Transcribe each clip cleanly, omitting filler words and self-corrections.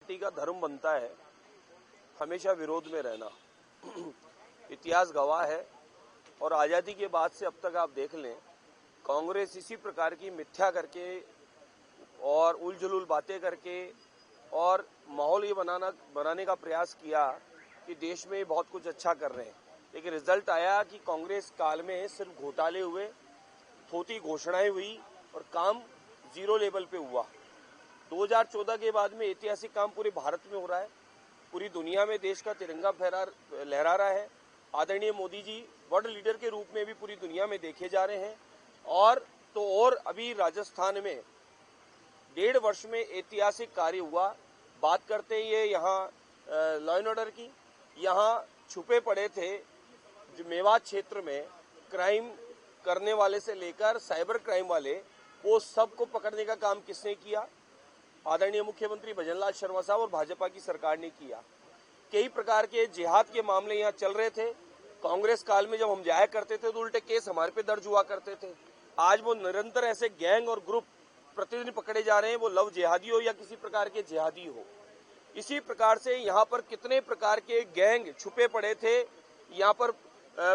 Party का धर्म बनता है हमेशा विरोध में रहना। इतिहास गवाह है और आज़ादी के बाद से अब तक आप देख लें, कांग्रेस इसी प्रकार की मिथ्या करके और उलझुल बातें करके और माहौल ये बनाने का प्रयास किया कि देश में बहुत कुछ अच्छा कर रहे हैं, लेकिन रिजल्ट आया कि कांग्रेस काल में सिर्फ घोटाले हुए, थोती घोषणाएं हुई और काम जीरो लेवल पे हुआ। 2014 के बाद में ऐतिहासिक काम पूरे भारत में हो रहा है, पूरी दुनिया में देश का तिरंगा लहरा रहा है। आदरणीय मोदी जी वर्ल्ड लीडर के रूप में भी पूरी दुनिया में देखे जा रहे हैं। और अभी राजस्थान में 1.5 वर्ष में ऐतिहासिक कार्य हुआ। बात करते हैं ये यहाँ लॉ एंड ऑर्डर की, यहाँ छुपे पड़े थे जो मेवात क्षेत्र में क्राइम करने वाले से लेकर साइबर क्राइम वाले, वो सबको पकड़ने का काम किसने किया? आदरणीय मुख्यमंत्री भजनलाल शर्मा साहब और भाजपा की सरकार ने किया। कई प्रकार के जिहाद के मामले यहाँ चल रहे थे। कांग्रेस काल में जब हम जाया करते थे तो उल्टे केस हमारे पे दर्ज हुआ करते थे। आज वो निरंतर ऐसे गैंग और ग्रुप प्रतिदिन पकड़े जा रहे हैं, वो लव जिहादी हो या किसी प्रकार के जिहादी हो। इसी प्रकार से यहाँ पर कितने प्रकार के गैंग छुपे पड़े थे, यहाँ पर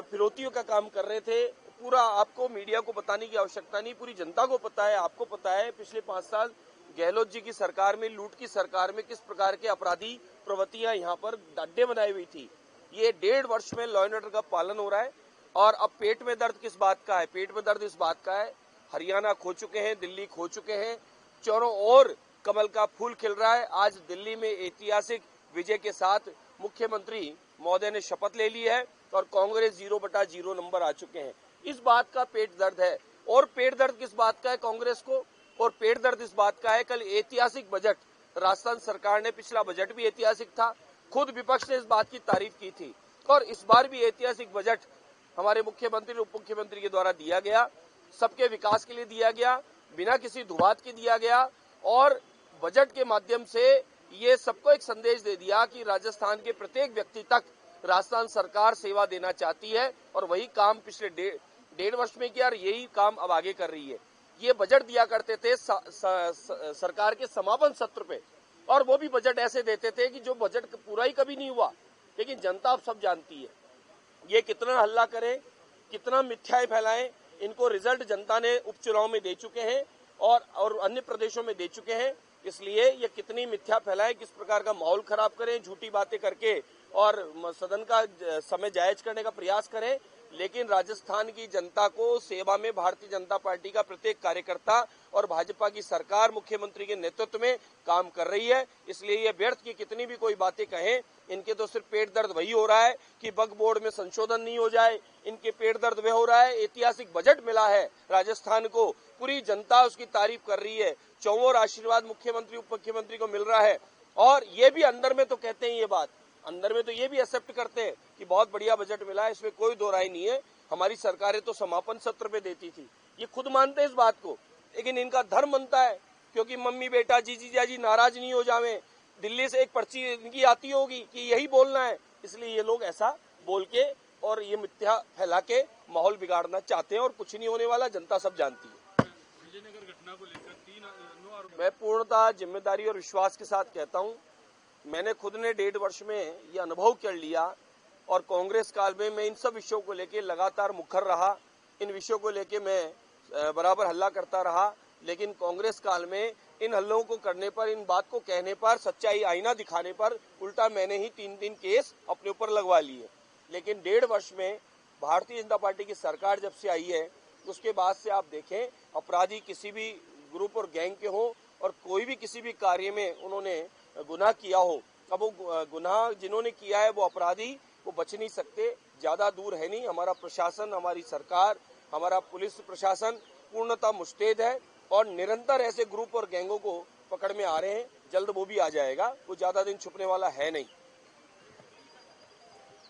फिरौतियों का काम कर रहे थे। पूरा आपको मीडिया को बताने की आवश्यकता नहीं, पूरी जनता को पता है, आपको पता है पिछले 5 साल गहलोत जी की सरकार में, लूट की सरकार में किस प्रकार के अपराधी प्रवृत्तियां यहाँ पर अड्डे बनाई हुई थी। ये 1.5 वर्ष में लॉ एंड ऑर्डर का पालन हो रहा है। और अब पेट में दर्द किस बात का है? पेट में दर्द इस बात का है, हरियाणा खो चुके हैं, दिल्ली खो चुके हैं, चारों ओर कमल का फूल खिल रहा है। आज दिल्ली में ऐतिहासिक विजय के साथ मुख्यमंत्री महोदय ने शपथ ले ली है और कांग्रेस 0/0 नंबर आ चुके हैं। इस बात का पेट दर्द है। और पेट दर्द किस बात का है कांग्रेस को? और पेट दर्द इस बात का है, कल ऐतिहासिक बजट राजस्थान सरकार ने, पिछला बजट भी ऐतिहासिक था, खुद विपक्ष ने इस बात की तारीफ की थी। और इस बार भी ऐतिहासिक बजट हमारे मुख्यमंत्री और उप मुख्यमंत्री के द्वारा दिया गया, सबके विकास के लिए दिया गया, बिना किसी धुआत के दिया गया। और बजट के माध्यम से ये सबको एक संदेश दे दिया कि राजस्थान के प्रत्येक व्यक्ति तक राजस्थान सरकार सेवा देना चाहती है। और वही काम पिछले 1.5 वर्ष में किया और यही काम अब आगे कर रही है। ये बजट दिया करते थे सरकार के समापन सत्र पे, और वो भी बजट ऐसे देते थे कि जो बजट पूरा ही कभी नहीं हुआ। लेकिन जनता अब सब जानती है, ये कितना हल्ला करें, कितना मिथ्याएं फैलाएं, इनको रिजल्ट जनता ने उपचुनाव में दे चुके हैं और अन्य प्रदेशों में दे चुके हैं। इसलिए ये कितनी मिथ्या फैलाएं, किस प्रकार का माहौल खराब करें, झूठी बातें करके और सदन का समय जायज करने का प्रयास करें, लेकिन राजस्थान की जनता को सेवा में भारतीय जनता पार्टी का प्रत्येक कार्यकर्ता और भाजपा की सरकार मुख्यमंत्री के नेतृत्व में काम कर रही है। इसलिए ये व्यर्थ की कितनी भी कोई बातें कहें, इनके तो सिर्फ पेट दर्द वही हो रहा है कि वक्फ बोर्ड में संशोधन नहीं हो जाए। इनके पेट दर्द वह हो रहा है, ऐतिहासिक बजट मिला है राजस्थान को, पूरी जनता उसकी तारीफ कर रही है, चौओर आशीर्वाद मुख्यमंत्री उप मुख्यमंत्री को मिल रहा है। और ये भी अंदर में तो कहते हैं, ये बात अंदर में तो ये भी एक्सेप्ट करते हैं कि बहुत बढ़िया बजट मिला है, इसमें कोई दो राय नहीं है, हमारी सरकारें तो समापन सत्र पे देती थी। ये खुद मानते हैं इस बात को, लेकिन इनका धर्म बनता है क्योंकि मम्मी बेटा जीजा जी नाराज नहीं हो जावे, दिल्ली से एक पर्ची इनकी आती होगी कि यही बोलना है, इसलिए ये लोग ऐसा बोल के और ये मिथ्या फैला के माहौल बिगाड़ना चाहते हैं। और कुछ नहीं होने वाला, जनता सब जानती है। विजयनगर घटना को लेकर 3 मैं पूर्णतः जिम्मेदारी और विश्वास के साथ कहता हूँ, मैंने खुद ने 1.5 वर्ष में ये अनुभव कर लिया और कांग्रेस काल में मैं इन सब विषयों को लेकर लगातार मुखर रहा, इन विषयों को लेकर मैं बराबर हल्ला करता रहा। लेकिन कांग्रेस काल में इन हल्लों को करने पर, इन बात को कहने पर, सच्चाई आईना दिखाने पर उल्टा मैंने ही 3 केस अपने ऊपर लगवा लिए। लेकिन 1.5 वर्ष में भारतीय जनता पार्टी की सरकार जब से आई है, उसके बाद से आप देखें, अपराधी किसी भी ग्रुप और गैंग के हों और कोई भी किसी भी कार्य में उन्होंने गुनाह किया हो, अब वो गुनाह जिन्होंने किया है वो अपराधी वो बच नहीं सकते, ज्यादा दूर है नहीं। हमारा प्रशासन, हमारी सरकार, हमारा पुलिस प्रशासन पूर्णतः मुस्तैद है और निरंतर ऐसे ग्रुप और गैंगों को पकड़ में आ रहे हैं। जल्द वो भी आ जाएगा, वो ज्यादा दिन छुपने वाला है नहीं।